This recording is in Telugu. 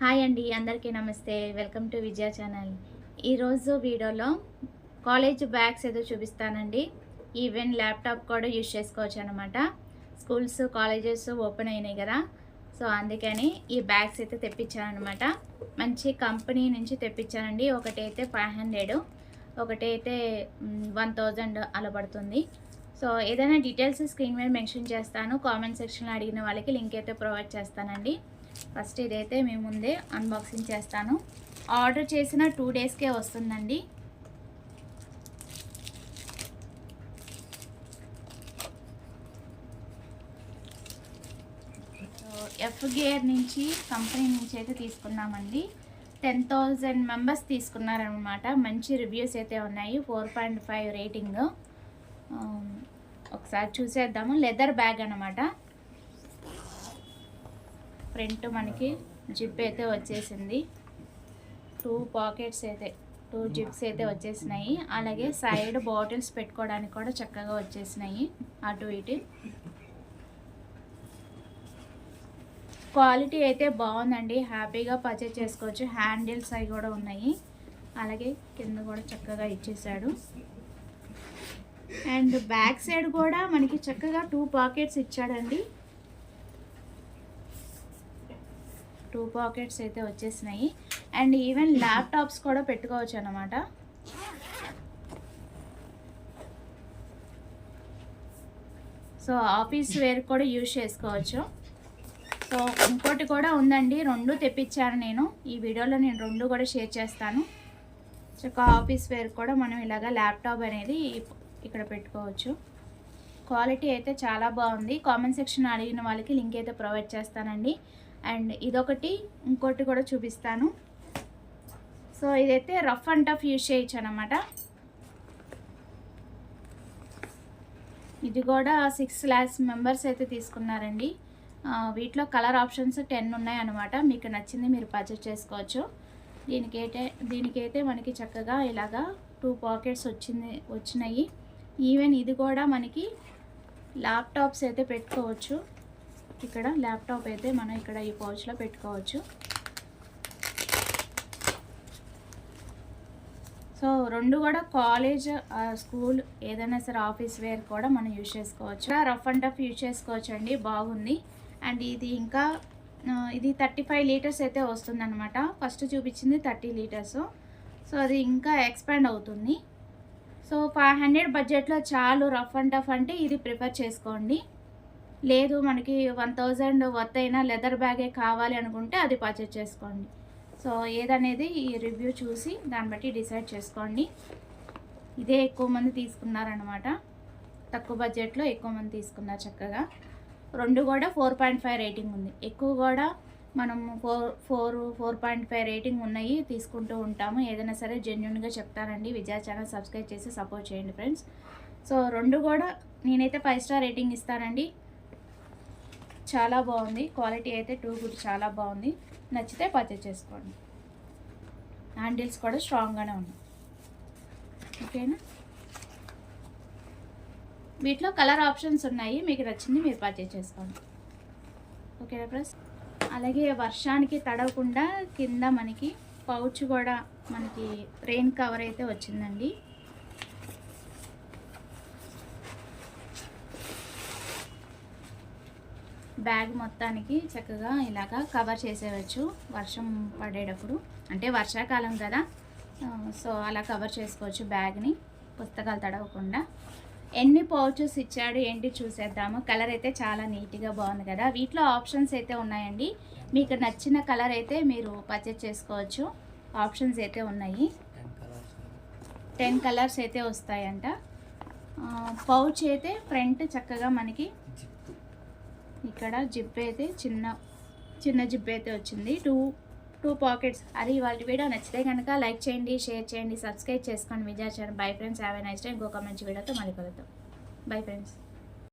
హాయ్ అండి, అందరికీ నమస్తే. Welcome to Vijaya channel. ఈరోజు వీడియోలో కాలేజ్ బ్యాగ్స్ ఏదో చూపిస్తానండి. ఈవెన్ ల్యాప్టాప్ కూడా యూజ్ చేసుకోవచ్చు అనమాట. స్కూల్స్ కాలేజెస్ ఓపెన్ అయినాయి కదా, సో అందుకని ఈ బ్యాగ్స్ అయితే తెప్పించాను అనమాట. మంచి కంపెనీ నుంచి తెప్పించానండి. ఒకటైతే 500, ఒకటైతే 1000 అలా పడుతుంది. సో ఏదైనా డీటెయిల్స్ స్క్రీన్ మీద మెన్షన్ చేస్తాను. కామెంట్ సెక్షన్లో అడిగిన వాళ్ళకి లింక్ అయితే ప్రొవైడ్ చేస్తానండి. ఫస్ట్ ఇదైతే మేము ముందే అన్బాక్సింగ్ చేస్తాను. ఆర్డర్ చేసిన 2 డేస్కే వస్తుందండి. ఎఫ్ గేర్ నుంచి కంపెనీ నుంచి అయితే తీసుకున్నామండి. 10,000 మెంబర్స్ తీసుకున్నారనమాట. మంచి రివ్యూస్ అయితే ఉన్నాయి. 4.5 రేటింగ్. ఒకసారి చూసేద్దాము. లెదర్ బ్యాగ్ అనమాట. ఫ్రంట్ మనకి జిప్ అయితే వచ్చేసింది. 2 పాకెట్స్ అయితే 2 జిప్స్ అయితే వచ్చేసినాయి. అలాగే సైడ్ బాటిల్స్ పెట్టుకోవడానికి కూడా చక్కగా వచ్చేసినాయి. అటు ఇటు క్వాలిటీ అయితే బాగుందండి. హ్యాపీగా పర్చేజ్ చేసుకోవచ్చు. హ్యాండిల్స్ అవి కూడా ఉన్నాయి. అలాగే కింద కూడా చక్కగా ఇచ్చేసాడు. అండ్ బ్యాక్ సైడ్ కూడా మనకి చక్కగా 2 పాకెట్స్ ఇచ్చాడండి. 2 పాకెట్స్ అయితే వచ్చేసినాయి. అండ్ ఈవెన్ ల్యాప్టాప్స్ కూడా పెట్టుకోవచ్చు అన్నమాట. సో ఆఫీస్ వేర్ కూడా యూజ్ చేసుకోవచ్చు. సో ఇంకోటి కూడా ఉందండి. 2 తెప్పించాను నేను. ఈ వీడియోలో నేను 2 కూడా షేర్ చేస్తాను. సో ఆఫీస్ వేర్ కూడా మనం ఇలాగా ల్యాప్టాప్ అనేది ఇక్కడ పెట్టుకోవచ్చు. క్వాలిటీ అయితే చాలా బాగుంది. కామెంట్ సెక్షన్ అడిగిన వాళ్ళకి లింక్ అయితే ప్రొవైడ్ చేస్తానండి. అండ్ ఇదొకటి, ఇంకోటి కూడా చూపిస్తాను. సో ఇదైతే రఫ్ అండ్ టఫ్ యూజ్ చేయొచ్చు అనమాట. ఇది కూడా 6 lakhs మెంబర్స్ అయితే తీసుకున్నారండి. వీటిలో కలర్ ఆప్షన్స్ 10 ఉన్నాయి అనమాట. మీకు నచ్చింది మీరు పర్చేస్ చేసుకోవచ్చు. దీనికైతే మనకి చక్కగా ఇలాగా 2 పాకెట్స్ వచ్చినాయి. ఈవెన్ ఇది కూడా మనకి ల్యాప్టాప్స్ అయితే పెట్టుకోవచ్చు. ఇక్కడ ల్యాప్టాప్ అయితే మనం ఇక్కడ ఈ పౌచ్లో పెట్టుకోవచ్చు. సో 2 కూడా కాలేజ్, స్కూల్, ఏదైనా సరే ఆఫీస్ వేర్ కూడా మనం యూజ్ చేసుకోవచ్చు. రఫ్ అండ్ టఫ్ యూజ్ చేసుకోవచ్చు అండి. బాగుంది. అండ్ ఇది ఇంకా ఇది 35 లీటర్స్ అయితే వస్తుందన్నమాట. ఫస్ట్ చూపించింది 30 లీటర్స్. సో అది ఇంకా ఎక్స్పాండ్ అవుతుంది. సో 500 బడ్జెట్లో చాలు రఫ్ అండ్ టఫ్ అంటే ఇది ప్రిఫర్ చేసుకోండి. లేదు మనకి 1000 వర్త్ అయినా లెదర్ బ్యాగే కావాలి అనుకుంటే అది పర్చేజ్ చేసుకోండి. సో ఏదనేది ఈ రివ్యూ చూసి దాన్ని బట్టి డిసైడ్ చేసుకోండి. ఇదే ఎక్కువ మంది తీసుకున్నారనమాట. తక్కువ బడ్జెట్లో ఎక్కువ మంది తీసుకున్నారు చక్కగా. 2 కూడా 4.5 రేటింగ్ ఉంది. ఎక్కువ కూడా మనం 4.5 రేటింగ్ ఉన్నాయి తీసుకుంటూ ఉంటాము. ఏదైనా సరే జెన్యున్గా చెప్తానండి. విజయ ఛానల్ సబ్స్క్రైబ్ చేసి సపోర్ట్ చేయండి ఫ్రెండ్స్. సో 2 కూడా నేనైతే 5 స్టార్ రేటింగ్ ఇస్తానండి. చాలా బాగుంది. క్వాలిటీ అయితే 2 గుడ్, చాలా బాగుంది. నచ్చితే పర్చేజ్ చేసుకోండి. హ్యాండిల్స్ కూడా స్ట్రాంగ్గానే ఉన్నాయి. ఓకేనా? వీటిలో కలర్ ఆప్షన్స్ ఉన్నాయి. మీకు నచ్చింది మీరు పర్చేజ్ చేసుకోండి. ఓకేనా ఫ్రెండ్స్? అలాగే వర్షానికి తడవకుండా కింద మనకి పౌచ్ కూడా మనకి రెయిన్ కవర్ అయితే వచ్చిందండి. బ్యాగ్ మొత్తానికి చక్కగా ఇలాగా కవర్ చేసేవచ్చు వర్షం పడేటప్పుడు. అంటే వర్షాకాలం కదా, సో అలా కవర్ చేసుకోవచ్చు బ్యాగ్ని, పుస్తకాలు తడవకుండా. ఎన్ని పౌచెస్ ఇచ్చాడు ఏంటి చూసేద్దాము. కలర్ అయితే చాలా నీట్గా బాగుంది కదా. వీటిలో ఆప్షన్స్ అయితే ఉన్నాయండి. మీకు నచ్చిన కలర్ అయితే మీరు పర్చేజ్ చేసుకోవచ్చు. ఆప్షన్స్ అయితే ఉన్నాయి. 10 కలర్స్ అయితే వస్తాయంట. పౌచ్ అయితే ఫ్రంట్ చక్కగా మనకి ఇక్కడ జిప్ అయితే చిన్న జిప్ అయితే వచ్చింది. 2 పాకెట్స్. అది వాళ్ళ వీడియో నచ్చితే కనుక లైక్ చేయండి, షేర్ చేయండి, సబ్స్క్రైబ్ చేసుకోండి Vijaya channel. Bye friends, have a nice day. ఇంకొక మంచి వీడియోతో మళ్ళీ కలుద్దాం. Bye friends.